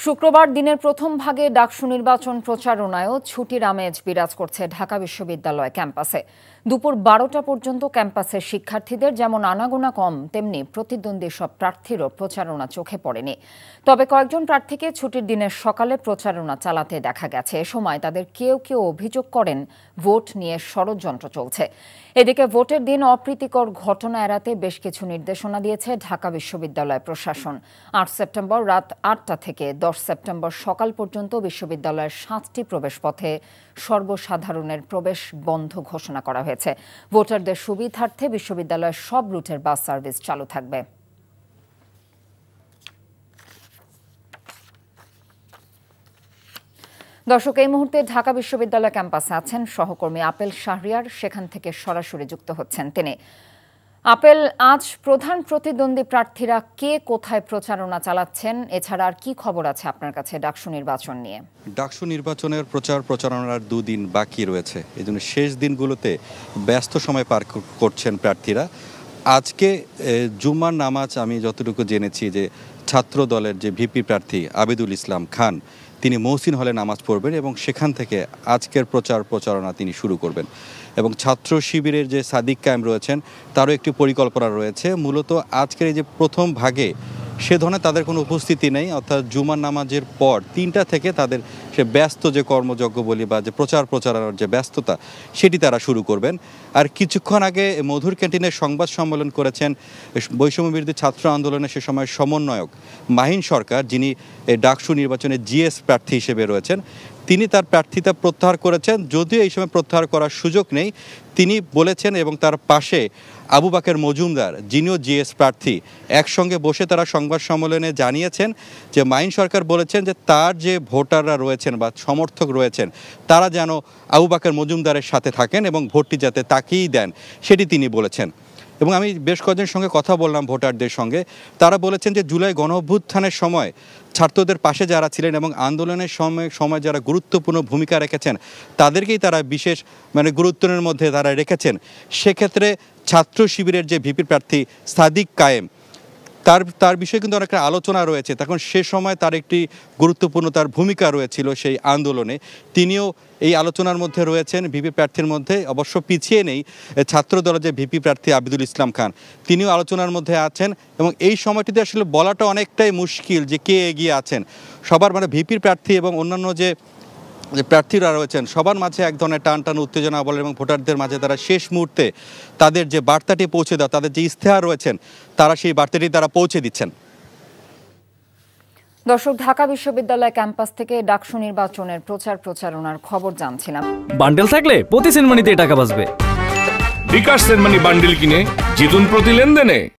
শুক্রবার দিনের প্রথম ভাগে ডাকসু নির্বাচন প্রচারণায়ও ছুটির আমেজ বিরাজ করছে ঢাকা বিশ্ববিদ্যালয় ক্যাম্পাসে। দুপুর 12টা পর্যন্ত ক্যাম্পাসের শিক্ষার্থীদের যেমন আনাগোনা কম, তেমনি প্রতিদ্বন্দ্বী সব প্রার্থীরও প্রচারণা চোখে পড়েনি। তবে কয়েকজন প্রার্থীকে ছুটির দিনের সকালে প্রচারণা চালাতে দেখা গেছে। এ সময় তাদের কেউ কেউ অভিযোগ করেন ভোট নিয়ে ষড়যন্ত্র চলছে। এদিকে ভোটের দিন অপ্রীতিকর ঘটনা এড়াতে বেশ কিছু নির্দেশনা দিয়েছে ঢাকা বিশ্ববিদ্যালয় প্রশাসন। 8 সেপ্টেম্বর রাত 8টা থেকে 10 সেপ্টেম্বর সকাল পর্যন্ত বিশ্ববিদ্যালয়ের 7টি প্রবেশপথে সর্বসাধারণের প্রবেশ বন্ধ ঘোষণা করা হয়েছে। ভোটারদের সুবিধার্থে বিশ্ববিদ্যালয়ের সব রুটের বাস সার্ভিস চালু থাকবে। দর্শক, এই মুহূর্তে ঢাকা বিশ্ববিদ্যালয় ক্যাম্পাসে আছেন সহকর্মী আপেল শাহরিয়ার, সেখান থেকে সরাসরি যুক্ত হচ্ছেন তিনি। আপেল, আজ প্রধান প্রতিদ্বন্দ্বী প্রার্থীরা কে কোথায় প্রচারণা চালাচ্ছেন, এছাড়া আর কি খবর আছে আপনার কাছে ডাকসু নির্বাচন নিয়ে? ডাকসু নির্বাচনের প্রচারণার দুদিন বাকি রয়েছে, এই জন্য শেষ দিনগুলোতে ব্যস্ত সময় পার করছেন প্রার্থীরা। আজকে জুম্মার নামাজ আমি যতটুকু জেনেছি যে ছাত্র দলের যে ভিপি প্রার্থী আবিদুল ইসলাম খান, তিনি মহসিন হলে নামাজ পড়বেন এবং সেখান থেকে আজকের প্রচারণা তিনি শুরু করবেন। এবং ছাত্র শিবিরের যে সাদিক কায়েম রয়েছেন, তারও একটি পরিকল্পনা রয়েছে। মূলত আজকের এই যে প্রথম ভাগে সে ধরনের তাদের কোনো উপস্থিতি নেই, অর্থাৎ জুমার নামাজের পর 3টা থেকে তাদের সে ব্যস্ত যে কর্মযজ্ঞ বলি বা যে প্রচারণার যে ব্যস্ততা, সেটি তারা শুরু করবেন। আর কিছুক্ষণ আগে মধুর ক্যান্টিনের সংবাদ সম্মেলন করেছেন বৈষম্য বিরোধী ছাত্র আন্দোলনের সে সময় সমন্বয়ক মাহিন সরকার, যিনি ডাকসু নির্বাচনে জিএস প্রার্থী হিসেবে রয়েছেন। তিনি তার প্রার্থিতা প্রত্যাহার করেছেন, যদিও এই সময় প্রত্যাহার করার সুযোগ নেই। তিনি বলেছেন এবং তার পাশে আবু বাকের মজুমদার, যিনিও জিএস প্রার্থী, একসঙ্গে বসে তারা সংবাদ সম্মেলনে জানিয়েছেন যে মাহিন সরকার বলেছেন যে তার যে ভোটাররা রয়েছেন বা সমর্থক রয়েছেন, তারা যেন আবু বাকের মজুমদারের সাথে থাকেন এবং ভোটটি যাতে তাকেই দেন, সেটি তিনি বলেছেন। এবং আমি বেশ কয়েকজনের সঙ্গে কথা বললাম ভোটারদের সঙ্গে, তারা বলেছেন যে জুলাই গণঅভ্যুত্থানের সময় ছাত্রদের পাশে যারা ছিলেন এবং আন্দোলনের সময় যারা গুরুত্বপূর্ণ ভূমিকা রেখেছেন, তাদেরকেই তারা বিশেষ গুরুত্বের মধ্যে তারা রেখেছেন। সেক্ষেত্রে ছাত্র শিবিরের যে ভিপি প্রার্থী সাদিক কায়েম, তার বিষয়ে কিন্তু অনেকটা আলোচনা রয়েছে। তখন সে সময় তার একটি গুরুত্বপূর্ণ তার ভূমিকা রয়েছিল সেই আন্দোলনে, তিনিও এই আলোচনার মধ্যে রয়েছেন। ভিপি প্রার্থীর মধ্যে অবশ্য পিছিয়ে নেই ছাত্র দলের যে ভিপি প্রার্থী আবিদুল ইসলাম খান, তিনিও আলোচনার মধ্যে আছেন। এবং এই সময়টিতে আসলে বলাটা অনেকটাই মুশকিল যে কে এগিয়ে আছেন। সবার ভিপির প্রার্থী এবং অন্যান্য যে প্রার্থীরা রয়েছেন, সবার মাঝে এক ধরনের টান উত্তেজনা বলে এবং ভোটারদের মাঝে তারা শেষ মুহূর্তে তাদের যে বার্তাটি পৌঁছে দেওয়া, তাদের যে ইশতেহার রয়েছেন, তারা সেই বার্তাটি তারা পৌঁছে দিচ্ছেন। দর্শক, ঢাকা বিশ্ববিদ্যালয় ক্যাম্পাস থেকে ডাকসু নির্বাচনের প্রচারণার খবর জানছিলাম। বান্ডেল থাকলে প্রতি সেনমানিতে টাকা বাঁচবে। বিকাশ সেনমানি বান্ডেল কিনে জিতুন প্রতি লেনদেনে।